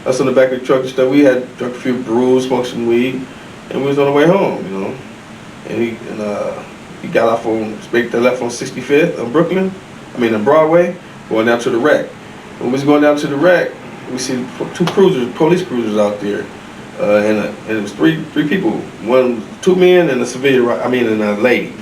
us on the back of the truck and stuff. We had drunk a few brews, smoked some weed, and we was on the way home, you know. And he got off on, they left on 65th on Brooklyn, on Broadway, going down to the wreck. When we was going down to the wreck, we see two cruisers, police cruisers out there, and it was three people, two men and a civilian, and a lady,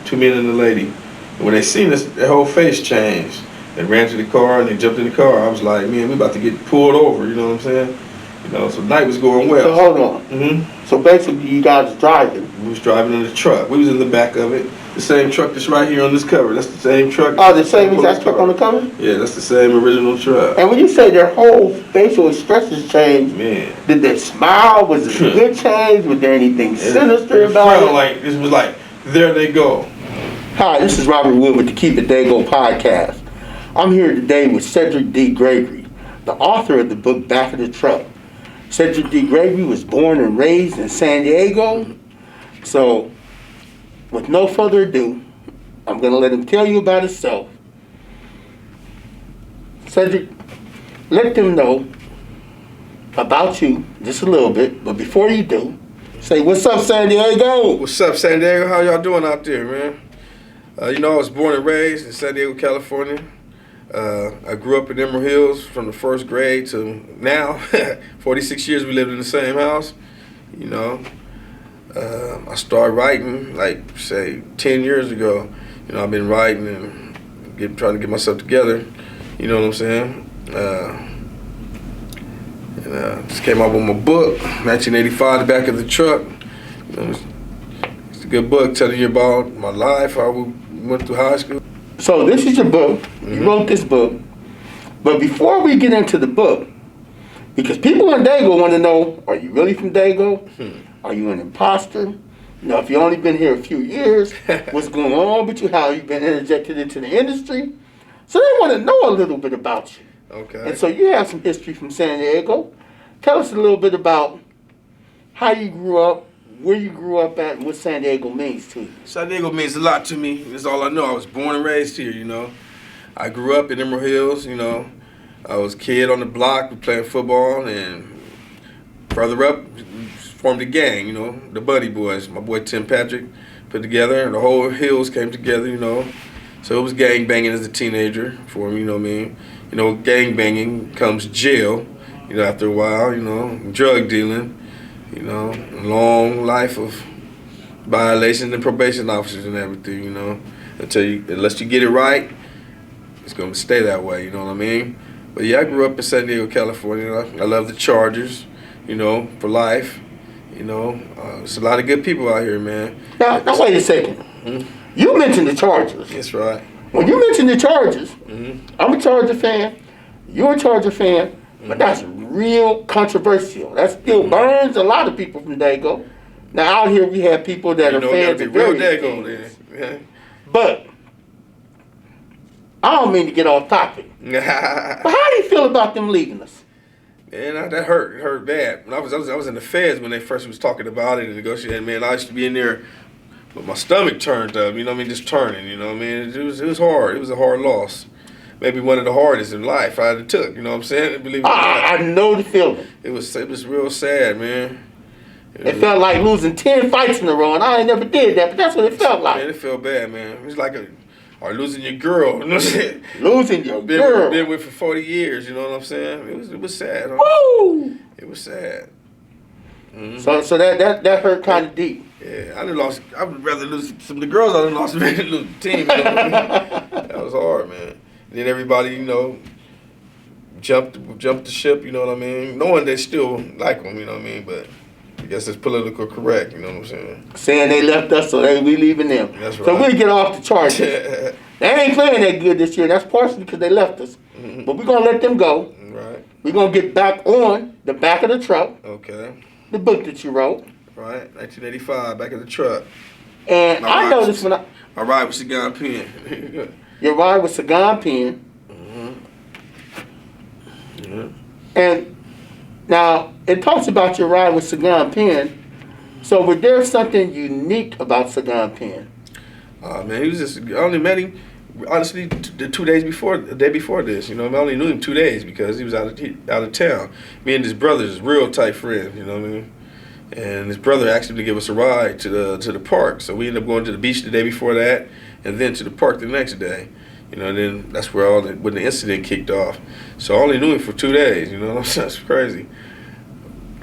two men and a lady. And when they seen us, their whole face changed. They ran to the car and they jumped in the car. I was like, man, we about to get pulled over, you know what I'm saying? You know, so night was going well. So hold on. Mm-hmm. So basically you guys driving. We was driving in the truck. We was in the back of it. The same truck that's right here on this cover. That's the same truck. Oh, the same exact truck on the cover? Yeah, that's the same original truck. And when you say their whole facial expressions changed, man, did they smile? Was it a good change? Was there anything sinister about it? Like, this was like, there they go. Hi, this is Robert Wood with the Keep It Dago podcast. I'm here today with Cedric D. Gregory, the author of the book Back of the Truck. Cedric D. Gregory was born and raised in San Diego. So, with no further ado, I'm going to let him tell you about himself. Cedric, let them know about you just a little bit, but before you do, say, what's up, San Diego? What's up, San Diego? How y'all doing out there, man? I was born and raised in San Diego, California. I grew up in Emerald Hills from the first grade to now. 46 years we lived in the same house, you know. I started writing, like, say, 10 years ago. You know, I've been writing and trying to get myself together, you know what I'm saying? Just came out with my book, 1985, The Back of the Truck. You know, it's a good book telling you about my life, how we went through high school. So this is your book. You wrote this book. But before we get into the book, because people in Dago want to know, are you really from Dago? Are you an imposter? You know, if you've only been here a few years, what's going on with you? How you've been interjected into the industry? So they want to know a little bit about you. Okay. And so you have some history from San Diego. Tell us a little bit about how you grew up, where you grew up at, and what San Diego means to you. San Diego means a lot to me. That's all I know. I was born and raised here, you know. I grew up in Emerald Hills, you know. I was a kid on the block playing football, and further up, formed a gang, you know, the Buddy Boys. My boy Tim Patrick put together, and the whole Hills came together, you know. So it was gang banging as a teenager for me, you know what I mean. You know, gang banging comes jail, you know, after a while, you know, drug dealing. You know, a long life of violations and probation officers and everything, you know. Unless you get it right, it's going to stay that way, you know what I mean? But yeah, I grew up in San Diego, California. I love the Chargers, you know, for life. You know, there's a lot of good people out here, man. Now wait a second. You mentioned the Chargers. That's right. When you mentioned the Chargers, I'm a Charger fan, you're a Charger fan, but that's real controversial. That still burns a lot of people from Dago. Now out here we have people that are fans of various teams. Yeah. But I don't mean to get off topic. But how do you feel about them leaving us? Man, that hurt. It hurt bad. When I was in the feds when they first was talking about it and negotiating. Man, I used to be in there with my stomach turned up. You know what I mean? Just turning. You know what I mean? It was hard. It was a hard loss. Maybe one of the hardest in life I ever took. You know what I'm saying? Believe me. I know the feeling. It was real sad, man. It felt like losing 10 fights in a row, and I ain't never did that, but that's what it felt like. Man, it felt bad, man. It was like or losing your girl. You know what I'm saying? Losing your girl. Been with for 40 years. You know what I'm saying? It was sad. Huh? Woo! It was sad. Mm-hmm. So that hurt kind of deep. Yeah, I would rather lose some of the girls I done lost than lose the team. You know what I mean? That was hard, man. And then everybody, you know, jumped the ship. You know what I mean? Knowing they still like them. You know what I mean? But I guess it's political correct. You know what I'm saying? Saying they left us, so we leaving them. That's right. So we get off the Chargers. They ain't playing that good this year. That's partially because they left us. Mm-hmm. But we're gonna let them go. Right. We're gonna get back on the Back of the Truck. Okay. The book that you wrote. Right. 1985, Back of the Truck. And I noticed when I ride with Sagan Pen. Your ride with Sagan Pen. Yeah. And now it talks about your ride with Sagan Pen. So was there something unique about Sagan Pen? Man, he was just, I only met him honestly, the 2 days before, the day before this, you know, I only knew him 2 days because he was out of town. Me and his brother's real tight friend, you know what I mean? And his brother asked him to give us a ride to the park, so we ended up going to the beach the day before that, and then to the park the next day. You know, and then that's where when the incident kicked off. So I only knew him for 2 days. You know, that's crazy.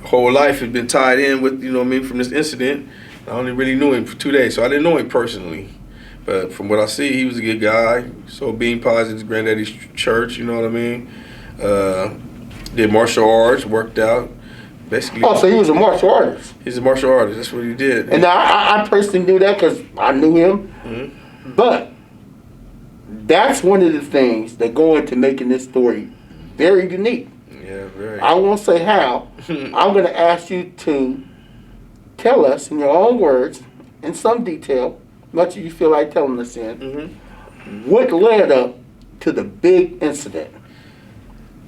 Whole life had been tied in with, you know what I mean, from this incident. I only really knew him for 2 days, so I didn't know him personally. But from what I see, he was a good guy. So being positive, his granddaddy's church, you know what I mean? Did martial arts, worked out. Basically. Oh, so he was a martial artist. He's a martial artist. That's what he did. And I personally knew that because I knew him. Mm-hmm. But that's one of the things that go into making this story very unique. Yeah, very. I won't say how. I'm going to ask you to tell us in your own words, in some detail, much as you feel like telling us in, what led up to the big incident.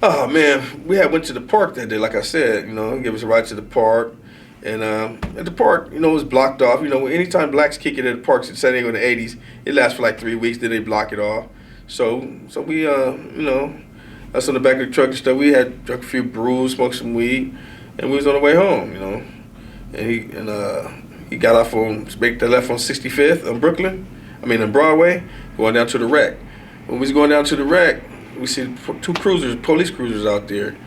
Oh man, we went to the park that day. Like I said, you know, he gave us a ride to the park, and at the park, you know, it was blocked off. You know, anytime blacks kick it at the parks in San Diego in the '80s, it lasts for like 3 weeks. Then they block it off. So we, you know, us on the back of the truck and stuff. We had drunk a few brews, smoked some weed, and we was on the way home. You know, and he got off on they left on 65th on Broadway, going down to the wreck. When we was going down to the wreck, we see 2 cruisers, police cruisers out there,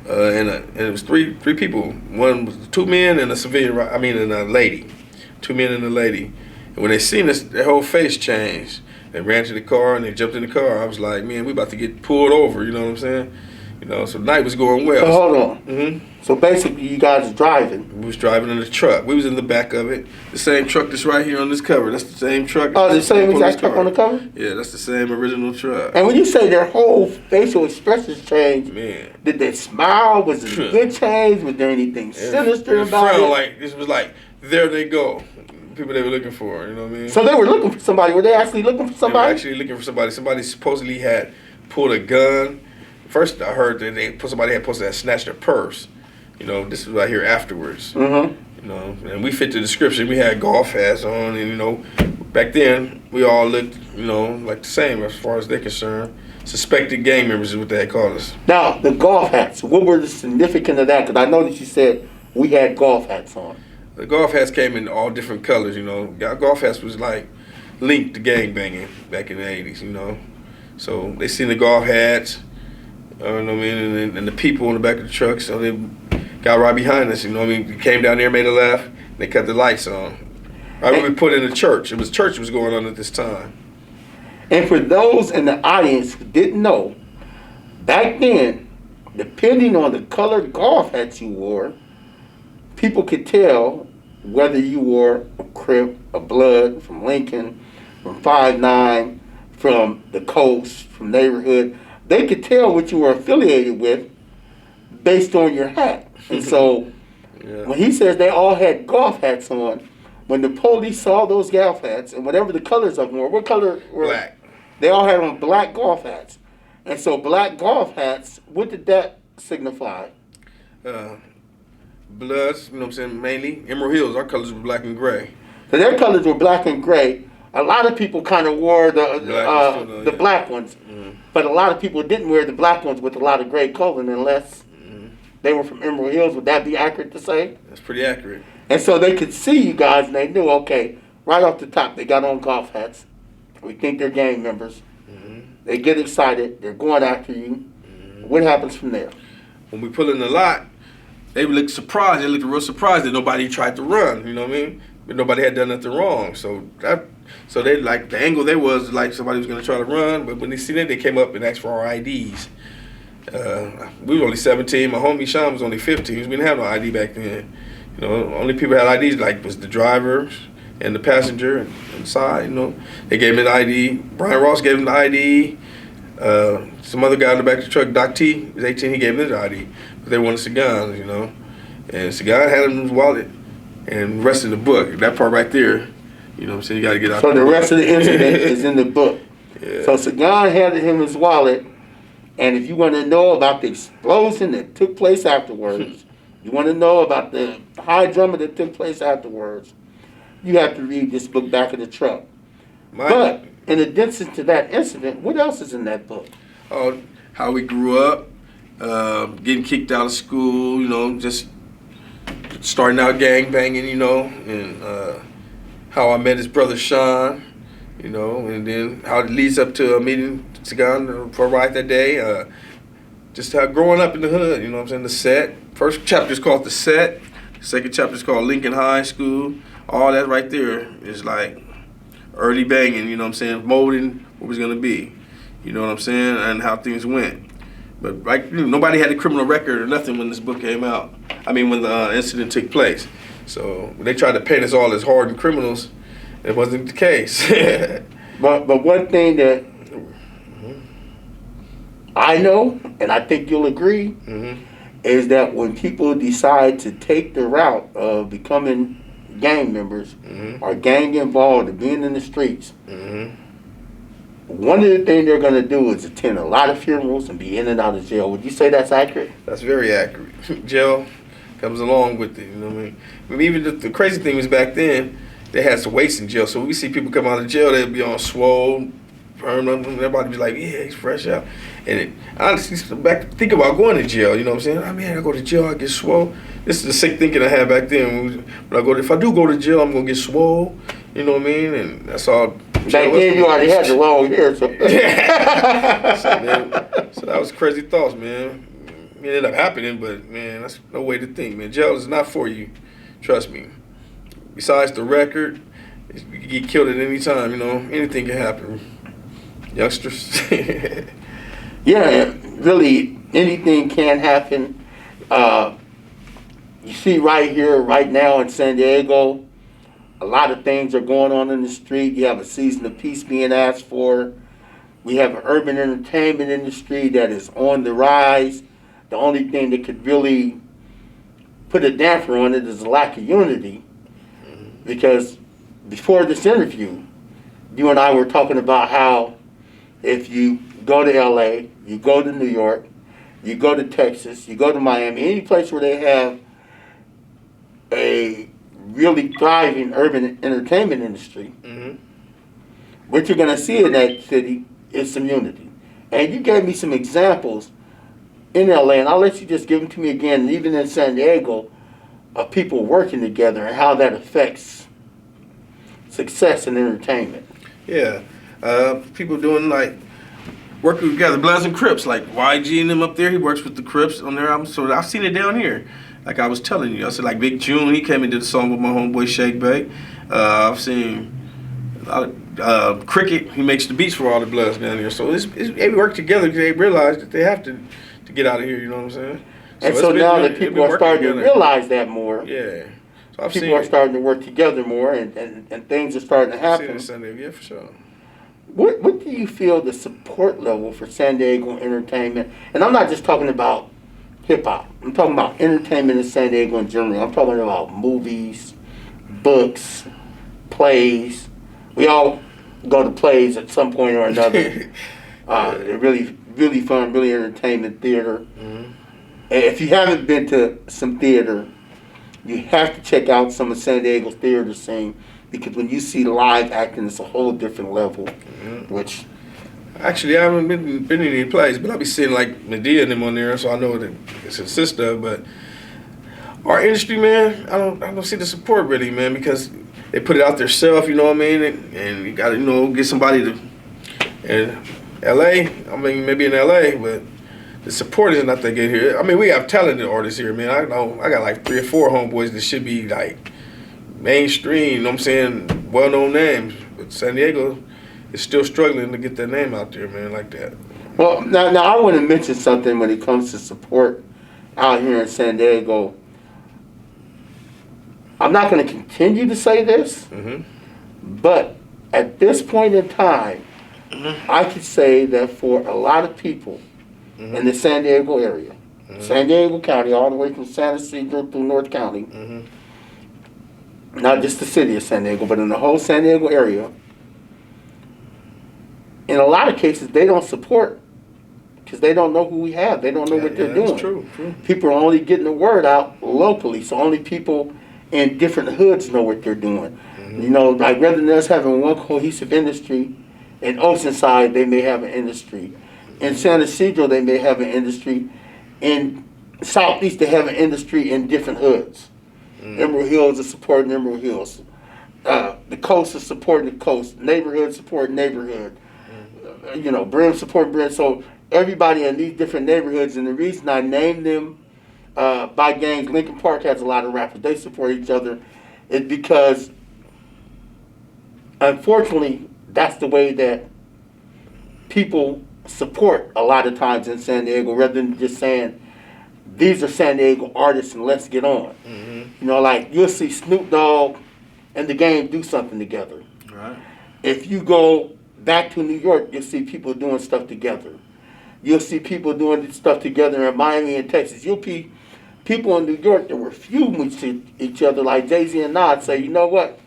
and it was three people. One was 2 men and a civilian. And a lady. 2 men and a lady. And when they seen us, their whole face changed. They ran to the car and they jumped in the car. I was like, man, we about to get pulled over. You know what I'm saying? You know, so the night was going well. So hold on. Mm-hmm. So basically, you guys was driving. We was driving in the truck. We was in the back of it. The same truck that's right here on this cover. That's the same truck. Oh, the same exact truck on the cover? Yeah, that's the same original truck. And when you say their whole facial expressions changed, man, did they smile? Was it a good change? Was there anything sinister about it? Like, this was like, there they go. People they were looking for, you know what I mean? So they were looking for somebody. Were they actually looking for somebody? They were actually looking for somebody. Somebody supposedly had pulled a gun. First, I heard that somebody had supposed to have snatched their purse. You know, this was right here afterwards. Mm-hmm. You know, and we fit the description. We had golf hats on, and you know, back then we all looked, you know, like the same as far as they're concerned. Suspected gang members is what they had called us. Now, the golf hats. What were the significance of that? Because I know that you said we had golf hats on. The golf hats came in all different colors. You know, golf hats was like linked to gang banging back in the '80s. You know, so they seen the golf hats. You know what I mean? And the people in the back of the truck, so they got right behind us. You know what I mean? We came down there, made a left, and they cut the lights on. Right when we put in the church. Church was going on at this time. And for those in the audience who didn't know, back then, depending on the colored golf hats you wore, people could tell whether you wore a Crip, a Blood, from Lincoln, from 5'9", from the coast, from neighborhood. They could tell what you were affiliated with based on your hat. And so when he says they all had golf hats on, when the police saw those golf hats and whatever the colors of them were, what color were? Black. They all had on black golf hats. And so black golf hats, what did that signify? Bloods, you know what I'm saying, mainly. Emerald Hills, our colors were black and gray. So their colors were black and gray. A lot of people kind of wore the black ones. Mm-hmm. But a lot of people didn't wear the black ones with a lot of gray clothing unless they were from Emerald Hills. Would that be accurate to say? That's pretty accurate. And so they could see you guys and they knew, okay, right off the top, they got on golf hats. We think they're gang members. Mm-hmm. They get excited. They're going after you. Mm-hmm. What happens from there? When we pull in the lot, they looked surprised. They looked real surprised that nobody tried to run. You know what I mean? But nobody had done nothing wrong. So they like the angle they was like somebody was gonna try to run. But when they seen it, they came up and asked for our IDs. We were only 17. My homie Sean was only 15. We didn't have no ID back then. You know, only people that had IDs like was the drivers and the passenger inside. You know, they gave him an ID. Brian Ross gave him the ID. Some other guy in the back of the truck, Doc T, was 18. He gave him his ID. But they wanted cigars, you know. And cigar had him in his wallet and the rest of the book. That part right there, you know what I'm saying? You got to get out. So the rest of the incident is in the book. Yeah. So Sagan handed him his wallet. And if you want to know about the explosion that took place afterwards, you want to know about the high drama that took place afterwards, you have to read this book, Back of the Truck. But in addition to that incident, what else is in that book? Oh, how we grew up, getting kicked out of school, you know, just starting out gang banging, you know, and how I met his brother Sean, you know, and then how it leads up to a meeting to go for a ride that day. Just how growing up in the hood, you know what I'm saying, the set. First chapter is called The Set. Second chapter is called Lincoln High School. All that right there is like early banging, you know what I'm saying, molding what was going to be, you know what I'm saying, and how things went. But like, nobody had a criminal record or nothing when this book came out. I mean, when the incident took place. So they tried to paint us all as hardened criminals. It wasn't the case. But one thing that I know, and I think you'll agree, is that when people decide to take the route of becoming gang members or gang involved or being in the streets, one of the things they're going to do is attend a lot of funerals and be in and out of jail. Would you say that's accurate? That's very accurate. Jail comes along with it, you know what I mean? I mean, even the crazy thing was back then, they had some weights in jail. So when we see people come out of jail, they'd be on swole, permanent, and everybody be like, yeah, he's fresh out. And it, honestly, think about going to jail, you know what I'm saying? I mean, I go to jail, I get swole. This is the sick thinking I had back then. If I do go to jail, I'm going to get swole, you know what I mean? And that's all. Back then, you already had the long hair. So. So that was crazy thoughts, man. It ended up happening, but, man, that's no way to think, man. Jail is not for you. Trust me. Besides the record, you can get killed at any time, you know. Anything can happen. Youngsters. Yeah, really, anything can happen. You see right here, right now in San Diego, a lot of things are going on in the street. You have a season of peace being asked for. We have an urban entertainment industry that is on the rise. The only thing that could really put a damper on it is a lack of unity. Because before this interview, you and I were talking about how if you go to LA, you go to New York, you go to Texas, you go to Miami, any place where they have a really thriving urban entertainment industry, what you're going to see in that city is some unity. And you gave me some examples in LA, and I'll let you just give them to me again, and even in San Diego, of people working together and how that affects success in entertainment. Yeah. People doing like working together, Bloods and Crips, like YG and them up there. He works with the Crips on their album. So I've seen it down here. Like I was telling you, I said like Big June, he came and did a song with my homeboy Shake Bay. I've seen a lot of Cricket. He makes the beats for all the Bloods down here. So they work together because they realize that they have to get out of here. You know what I'm saying? And so now that people are starting to realize that more, yeah. So people are starting to work together more, and things are starting to happen. Yeah, for sure. What do you feel the support level for San Diego entertainment? And I'm not just talking about hip hop. I'm talking about entertainment in San Diego in general. I'm talking about movies, books, plays. We all go to plays at some point or another. They're really, really fun, really entertainment theater. And if you haven't been to some theater, you have to check out some of San Diego's theater scene, because when you see live acting, it's a whole different level. Which actually, I haven't been in any plays, but I be seeing like Medea and them on there, so I know what it consists of. But our industry, man, I don't see the support really, man, because they put it out themselves, you know what I mean, and you got to get somebody to. And LA, I mean maybe in LA, but the support is not that good here. I mean, we have talented artists here, man. I got like 3 or 4 homeboys that should be like mainstream, you know what I'm saying, well-known names. But San Diego is still struggling to get their name out there, man, like that. Well, now I want to mention something when it comes to support out here in San Diego. I'm not going to continue to say this, but at this point in time, I could say that for a lot of people in the San Diego area, San Diego County, all the way from San Ysidro through North County, not just the city of San Diego, but in the whole San Diego area, in a lot of cases, they don't support because they don't know who we have. They don't know what they're doing. That's true. People are only getting the word out locally, so only people in different hoods know what they're doing. You know, like rather than us having one cohesive industry In Oceanside, they may have an industry. In San Ysidro, they may have an industry. In Southeast, they have an industry in different hoods. Emerald Hills is supporting Emerald Hills. The coast is supporting the coast. Neighborhood supporting neighborhood. Brim supporting Brim. So everybody in these different neighborhoods, and the reason I named them by gangs, Lincoln Park has a lot of rappers. They support each other. It's because, unfortunately, that's the way that people support a lot of times in San Diego, rather than just saying, these are San Diego artists and let's get on. Like you'll see Snoop Dogg and The Game do something together. Right. If you go back to New York, you'll see people doing stuff together. You'll see people doing stuff together in Miami and Texas. You'll see people in New York that were feuding with each other, like Jay-Z and Nas, say, you know what?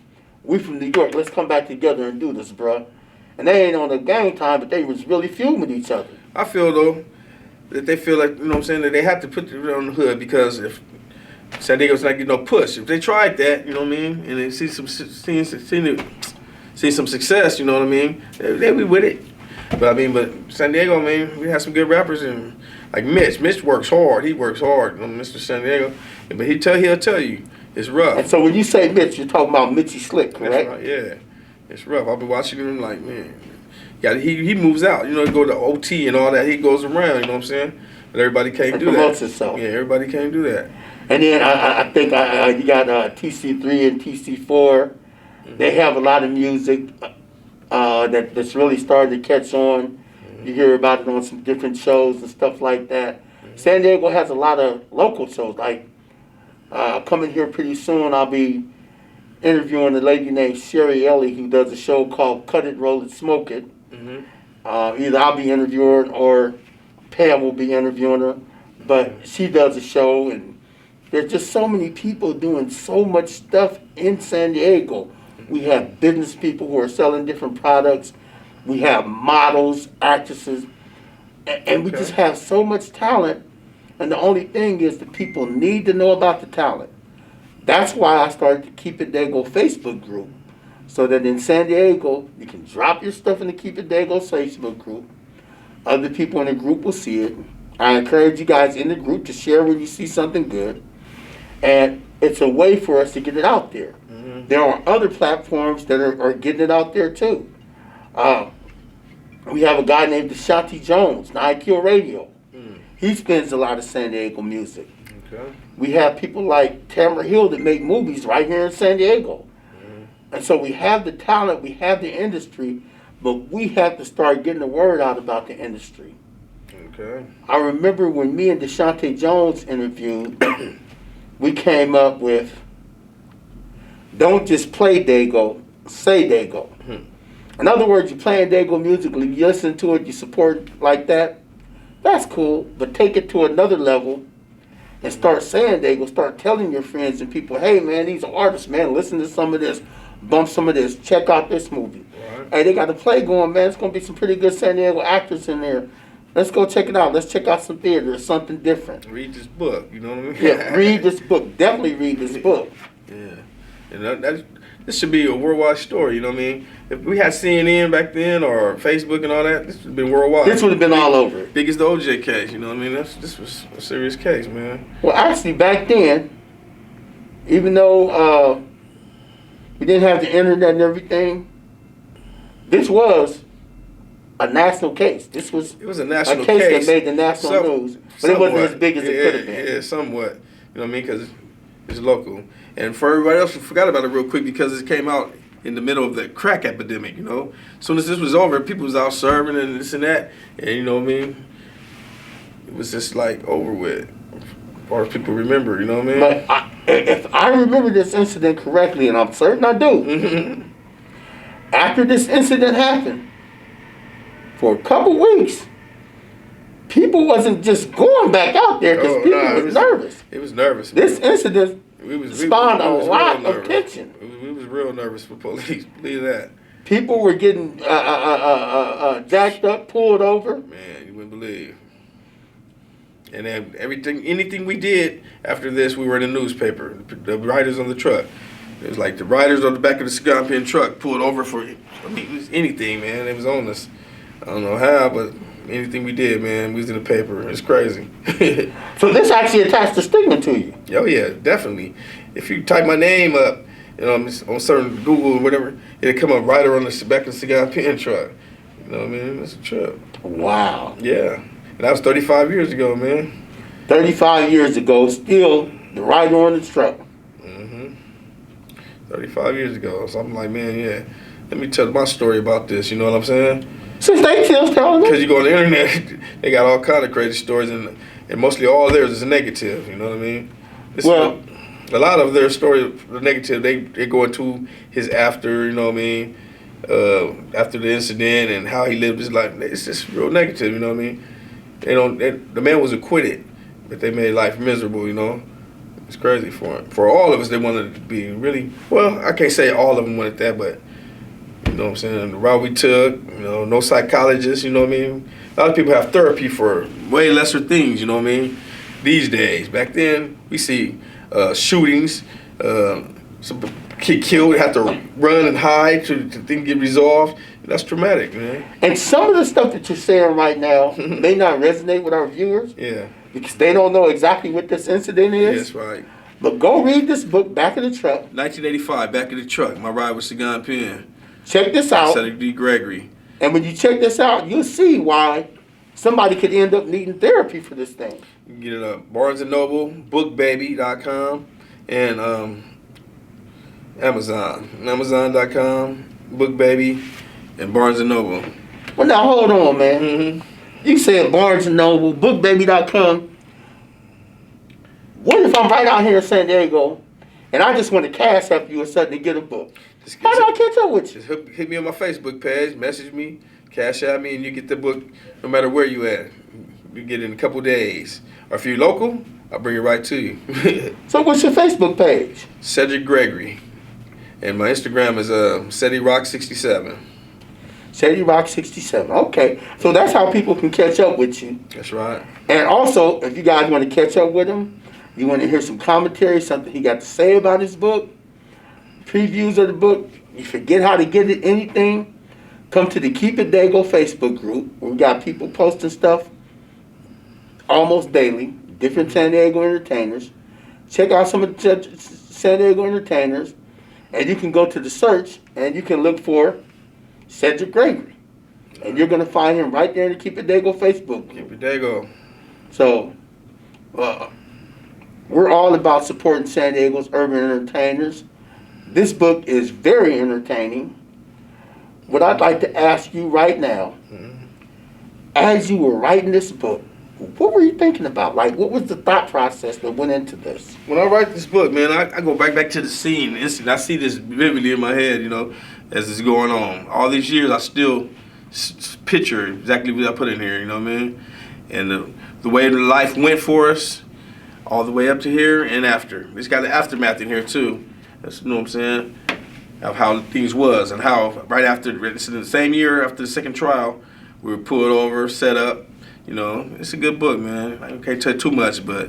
We from New York, let's come back together and do this, bruh. And they ain't on the gang time, but they was really feuding with each other. I feel, though, that they feel like, you know what I'm saying, that they have to put it on the hood, because if San Diego's not getting no push. If they tried that, you know what I mean, and they see some success, you know what I mean, they be with it. But San Diego, I mean, we have some good rappers, and like Mitch. Mitch works hard. He works hard, Mr. San Diego. But he'll tell you it's rough. And so when you say Mitch, you're talking about Mitchie Slick, correct? That's right, yeah. It's rough. I've been watching him like, man. Yeah, he moves out. He go to OT and all that. He goes around, you know what I'm saying? But everybody can't do that. Promotes himself. Yeah, everybody can't do that. And then I think you got TC3 and TC4. They have a lot of music that's really starting to catch on. You hear about it on some different shows and stuff like that. San Diego has a lot of local shows. Like coming here pretty soon, I'll be interviewing a lady named Sherry Ellie, who does a show called Cut It, Roll It, Smoke It. Either I'll be interviewing or Pam will be interviewing her. But she does a show, and there's just so many people doing so much stuff in San Diego. We have business people who are selling different products. We have models, actresses, and we just have so much talent. And the only thing is the people need to know about the talent. That's why I started the Keep It Dago Facebook group, so that in San Diego, you can drop your stuff in the Keep It Dago Facebook group. Other people in the group will see it. I encourage you guys in the group to share when you see something good. And it's a way for us to get it out there. There are other platforms that are getting it out there too. We have a guy named Deshanti Jones, IQ Radio. He spins a lot of San Diego music. Okay. We have people like Tamara Hill that make movies right here in San Diego. And so we have the talent, we have the industry, but we have to start getting the word out about the industry. Okay. I remember when me and Deshanti Jones interviewed, we came up with, don't just play Dago, say Dago. In other words, you're playing Dago musically, you listen to it, you support it like that, that's cool, but take it to another level and start saying Dago, start telling your friends and people, hey man, these are artists, man, listen to some of this, bump some of this, check out this movie. Right. Hey, they got a play going, man, it's going to be some pretty good San Diego actors in there. Let's go check it out. Let's check out some theater, something different. Read this book, you know what I mean? Yeah, read this book. Definitely read this book. Yeah. And this should be a worldwide story, you know what I mean? If we had CNN back then or Facebook and all that, this would have been worldwide. This would have been all over. Big as the OJ case, you know what I mean? This was a serious case, man. Well, actually, back then, even though we didn't have the internet and everything, this was a national case. It was a national a case that made the national news, but it wasn't as big as it could have been. Yeah, somewhat. You know what I mean? Because it's local. And for everybody else who forgot about it real quick, because it came out in the middle of the crack epidemic, you know? As soon as this was over, people was out serving and this and that. And you know what I mean? It was just like over with. As far as people remember, you know what I mean? But if I remember this incident correctly, and I'm certain I do, after this incident happened, for a couple weeks, people wasn't just going back out there because people was nervous. It was nervous. This incident spawned a lot of tension. We was real nervous for police. Believe that. People were getting jacked up, pulled over. Man, you wouldn't believe. And then anything we did after this, we were in the newspaper. The writers on the truck. It was like the riders on the back of the cigar pen truck pulled over for, I mean, it was anything, man. It was on us. I don't know how, but anything we did, man, we was in the paper. It's crazy. So this actually attached a stigma to you. Oh yeah, definitely. If you type my name up, you know, on certain Google or whatever, it'll come up rider on the back of the cigar pen truck. You know what I mean? It's a trip. Wow. Yeah. And that was 35 years ago, man. 35 years ago, still the rider on the truck. 35 years ago. So I'm like, man, yeah. Let me tell my story about this. You know what I'm saying? Since they still telling Because them. you go on the internet, they got all kind of crazy stories, and mostly all theirs is negative. You know what I mean? Well, a lot of their story, the negative, they go into his after. You know what I mean? After the incident and how he lived his life. It's just real negative. You know what I mean? The man was acquitted, but they made life miserable. You know? It's crazy for him. For all of us, they wanted to be really, well, I can't say all of them wanted that, but you know what I'm saying? The route we took, you know, no psychologist, you know what I mean? A lot of people have therapy for way lesser things, you know what I mean? These days. Back then, we see shootings, some kid killed, have to run and hide to things get resolved. That's traumatic, man. And some of the stuff that you're saying right now may not resonate with our viewers. Yeah. Because they don't know exactly what this incident is. That's right. But go read this book, Back of the Truck. 1985, Back of the Truck, My Ride with Cigar and Pen. Check this out. Cedric Gregory. And when you check this out, you'll see why somebody could end up needing therapy for this thing. You can get it at Barnes & Noble, bookbaby.com, and Amazon. Amazon.com, bookbaby, and Barnes & Noble. Well, now, hold on, man. You said Barnes & Noble, bookbaby.com. What if I'm right out here in San Diego and I just want to cash up you or something to get a book? How do I catch up with you? Just hit me on my Facebook page, message me, cash out me, and you get the book no matter where you at. You get it in a couple days. Or if you're local, I'll bring it right to you. So what's your Facebook page? Cedric Gregory. And my Instagram is CedricRock67. CedricRock67. Okay. So that's how people can catch up with you. That's right. And also, if you guys want to catch up with him, you want to hear some commentary, something he got to say about his book, previews of the book, you forget how to get it, anything, come to the Keep It Dago Facebook group. We got people posting stuff almost daily, different San Diego entertainers. Check out some of the San Diego entertainers, and you can go to the search, and you can look for Cedric Gregory. And you're going to find him right there in the Keep It Dago Facebook group. Keep It Dago. So, we're all about supporting San Diego's urban entertainers. This book is very entertaining. What I'd like to ask you right now, as you were writing this book, what were you thinking about? Like, what was the thought process that went into this? When I write this book, man, I go back to the scene. I see this vividly in my head, you know, as it's going on. All these years, I still picture exactly what I put in here, you know what I mean? And the way the life went for us, all the way up to here and after. It's got the aftermath in here, too. That's, you know what I'm saying? Of how things was and how right after, it's in the same year after the second trial, we were pulled over, set up. You know, it's a good book, man. I can't tell you too much, but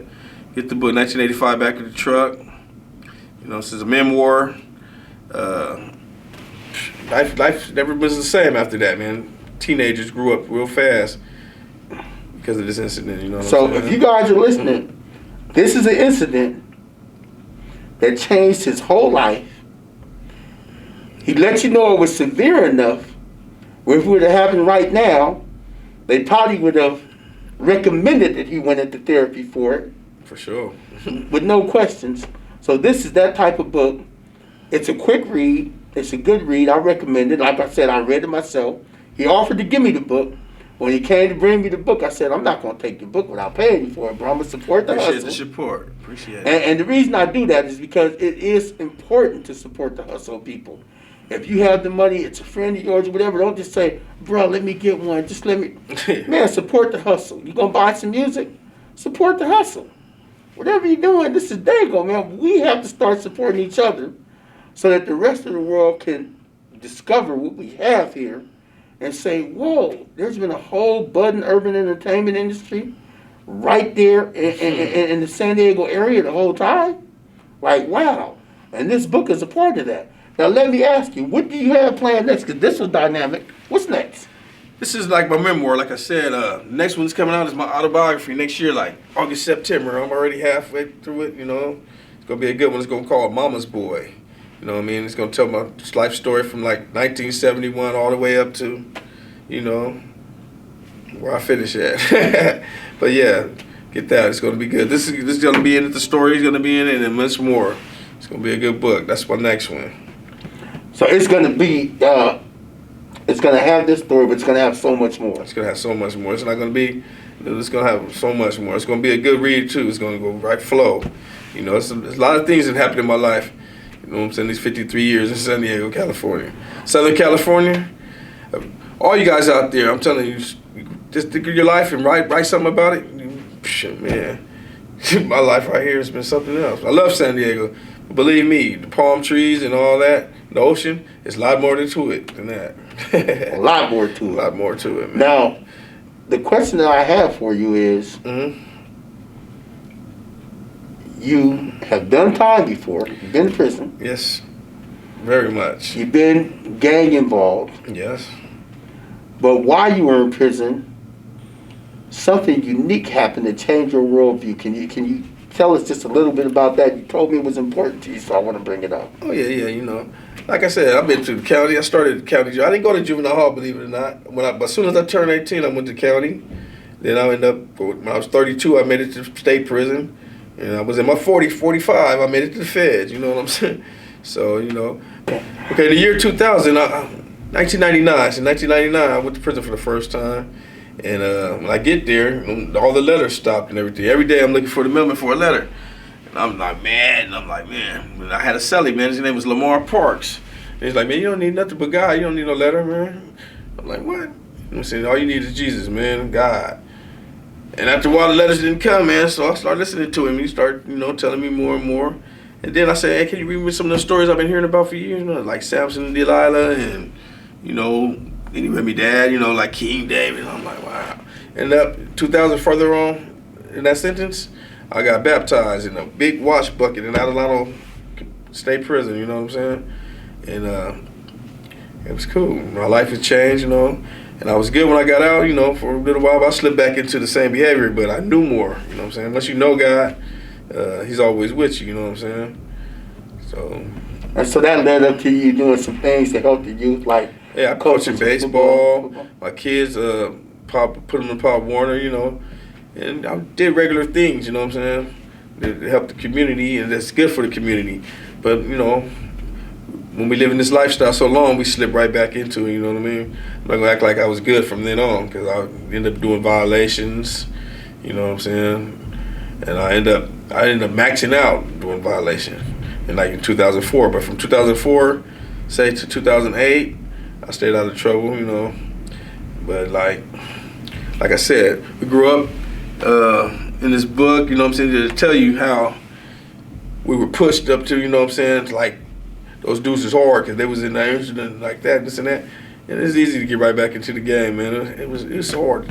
get the book, 1985, Back of the Truck. You know, this is a memoir. Life never was the same after that, man. Teenagers grew up real fast because of this incident, you know what I'm saying? So if you guys are listening, this is an incident that changed his whole life. He let you know it was severe enough where if it would have happened right now, they probably would have recommended that he went into therapy for it. For sure. With no questions. So this is that type of book. It's a quick read. It's a good read. I recommend it. Like I said, I read it myself. He offered to give me the book. When he came to bring me the book, I said, I'm not going to take your book without paying you for it, bro. I'm going to support the hustle. Appreciate the support. Appreciate it. And the reason I do that is because it is important to support the hustle people. If you have the money, it's a friend of yours or whatever, don't just say, bro, let me get one. Just let me. Man, support the hustle. You going to buy some music? Support the hustle. Whatever you're doing, this is Dago, man. We have to start supporting each other so that the rest of the world can discover what we have here and say, whoa, there's been a whole budding urban entertainment industry right there in the San Diego area the whole time. Like, wow. And this book is a part of that. Now let me ask you, what do you have planned next? Because this was dynamic. What's next? This is like my memoir. Like I said, next one's coming out is my autobiography next year, like August, September. I'm already halfway through it, you know. It's going to be a good one. It's going to call Mama's Boy. You know what I mean? It's going to tell my life story from like 1971 all the way up to, you know, where I finish at. But yeah, get that. It's going to be good. This is going to be in it. The story is going to be in it and much more. It's going to be a good book. That's my next one. So it's going to be, it's going to have this story, but it's going to have so much more. It's going to have so much more. It's not going to be, it's going to have so much more. It's going to be a good read too. It's going to go right flow. You know, there's a lot of things that happened in my life. You know what I'm saying? These 53 years in San Diego, California. Southern California, all you guys out there, I'm telling you, just think of your life and write something about it. Man, my life right here has been something else. I love San Diego. Believe me, the palm trees and all that, the ocean, there's a lot more to it than that. A lot more to it. A lot more to it, man. Now, the question that I have for you is, you have done time before. You've been in prison. Yes, very much. You've been gang involved. Yes. But while you were in prison, something unique happened to change your worldview. Can you tell us just a little bit about that? You told me it was important to you, so I want to bring it up. Oh, yeah, you know. Like I said, I've been to the county. I started at county jail. I didn't go to juvenile hall, believe it or not. But as soon as I turned 18, I went to county. Then I ended up, when I was 32, I made it to state prison. And I was in my 45, I made it to the feds, you know what I'm saying? So, you know. Okay, the year 2000, 1999. So 1999, I went to prison for the first time. And when I get there, all the letters stopped and everything. Every day I'm looking for the mailman for a letter. And I'm like, man. And I had a cellie, man. His name was Lamar Parks. And he's like, man, you don't need nothing but God. You don't need no letter, man. I'm like, what? I'm saying, all you need is Jesus, man, God. And after a while, the letters didn't come, man. So I started listening to him. He started, you know, telling me more and more. And then I said, hey, can you read me some of the stories I've been hearing about for years? You know, like Samson and Delilah and, you know, then he read me Dad, you know, like King David. I'm like, wow. And up 2000 further on in that sentence, I got baptized in a big wash bucket in Adelanto State Prison, you know what I'm saying? And it was cool. My life has changed, you know. And I was good when I got out, you know, for a little while. But I slipped back into the same behavior, but I knew more, you know what I'm saying? Once you know God, he's always with you, you know what I'm saying? So. And so that led up to you doing some things to help the youth, like... Yeah, I coaching baseball. My kids, put them in Pop Warner, you know. And I did regular things, you know what I'm saying? To help the community, and that's good for the community. But, you know, when we live in this lifestyle so long, we slip right back into it, you know what I mean? I'm not going to act like I was good from then on, because I ended up doing violations, you know what I'm saying? And I ended up maxing out doing violation in like in 2004. But from 2004, say to 2008, I stayed out of trouble, you know. But like I said, we grew up in this book, you know what I'm saying, to tell you how we were pushed up to, you know what I'm saying, like those dudes was hard because they was in that incident like that, this and that. And it's easy to get right back into the game, man. It's hard.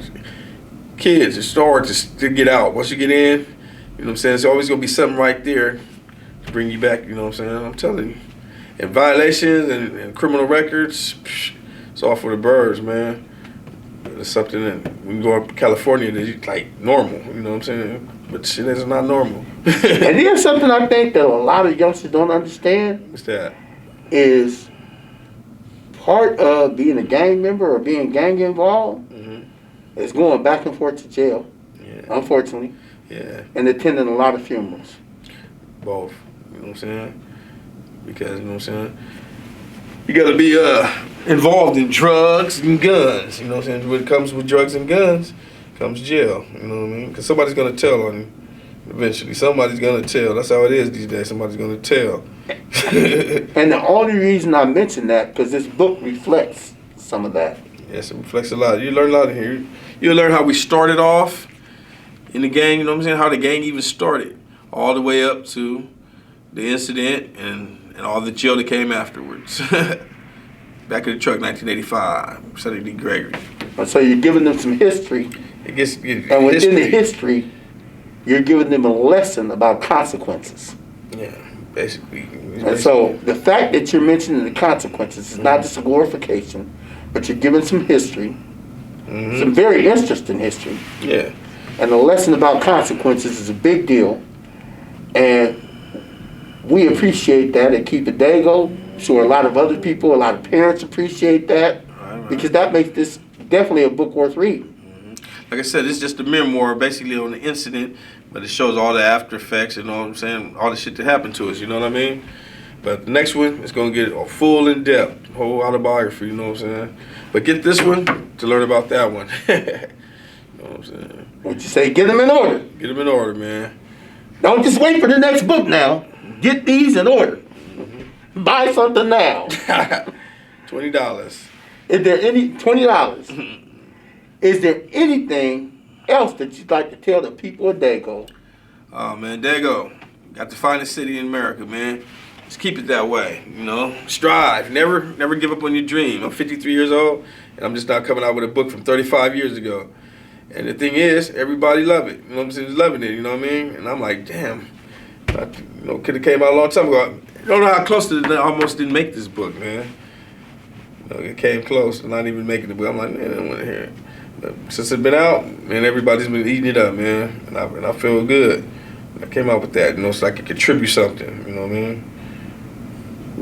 Kids, it's hard to get out. Once you get in, you know what I'm saying, it's always going to be something right there to bring you back, you know what I'm saying. I'm telling you. And violations and criminal records, it's all for the birds, man. It's something that when you go up to California, it's like normal, you know what I'm saying? But shit is not normal. And here's something I think that a lot of youngsters don't understand. What's that? Is part of being a gang member or being gang involved is going back and forth to jail, unfortunately, and attending a lot of funerals. Both, you know what I'm saying? Because, you know what I'm saying, you got to be involved in drugs and guns, you know what I'm saying? When it comes with drugs and guns, comes jail, you know what I mean? Because somebody's going to tell on you eventually. Somebody's going to tell. That's how it is these days. Somebody's going to tell. And the only reason I mention that, because this book reflects some of that. Yes, it reflects a lot. You learn a lot in here. You learn how we started off in the gang, you know what I'm saying? How the gang even started, all the way up to the incident and all the jail that came afterwards. Back in the truck, 1985, Cedric D. Gregory. So you're giving them some history. And within the history, you're giving them a lesson about consequences. Yeah. Basically. And so the fact that you're mentioning the consequences is not just a glorification, but you're giving some history, some very interesting history. Yeah. And the lesson about consequences is a big deal. And we appreciate that at Keep It Dago. Sure, a lot of other people, a lot of parents appreciate that, because that makes this definitely a book worth reading. Like I said, it's just a memoir basically on the incident, but it shows all the after effects, you know what I'm saying? All the shit that happened to us, you know what I mean? But the next one is going to get a full in-depth, whole autobiography, you know what I'm saying? But get this one to learn about that one. You know what I'm saying? What you say, get them in order. Get them in order, man. Don't just wait for the next book now. Get these in order. Buy something now. $20. Is there any $20? Is there anything else that you'd like to tell the people of Dago? Oh man, Dago, got the finest city in America, man. Just keep it that way, you know. Strive, never give up on your dream. I'm 53 years old, and I'm just not coming out with a book from 35 years ago. And the thing is, everybody love it. You know what I'm saying? Loving it. You know what I mean? And I'm like, damn. Could have came out a long time ago. I don't know how close to it. I almost didn't make this book, man. It came close to not even making the book. I'm like, man, I don't want to hear it. But since it's been out, man, everybody's been eating it up, man. And I feel good. I came out with that, so I could contribute something. You know what I mean?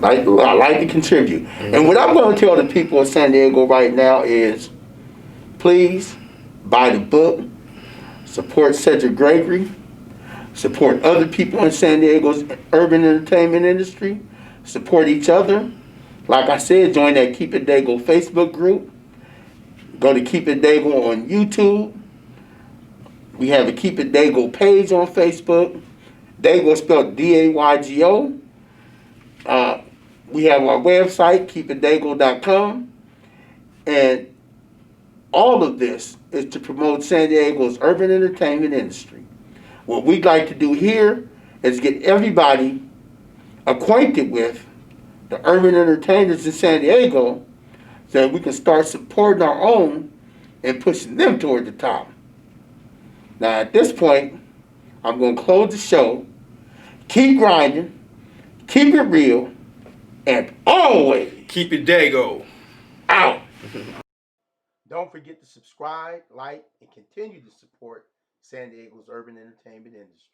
I like to contribute. And what I'm going to tell the people of San Diego right now is, please buy the book, support Cedric Gregory, support other people in San Diego's urban entertainment industry, support each other. Like I said, join that Keep It Dago Facebook group. Go to Keep It Dago on YouTube. We have a Keep It Dago page on Facebook. Dago spelled D-A-Y-G-O. We have our website, keepitdago.com. And all of this is to promote San Diego's urban entertainment industry. What we'd like to do here is get everybody acquainted with the urban entertainers in San Diego so that we can start supporting our own and pushing them toward the top. Now at this point, I'm going to close the show. Keep grinding, keep it real, and always Keep it Dago. out. Don't forget to subscribe, like, and continue to support San Diego's urban entertainment industry.